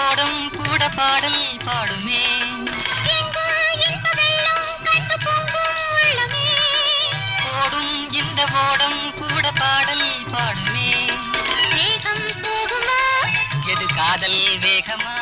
ஓடம் கூட பாடல் பாடுமே. ஓடும் இந்த ஓடம் கூட பாடல் பாடுமே. வேகம் போகுமா? எது காதல் வேகமா?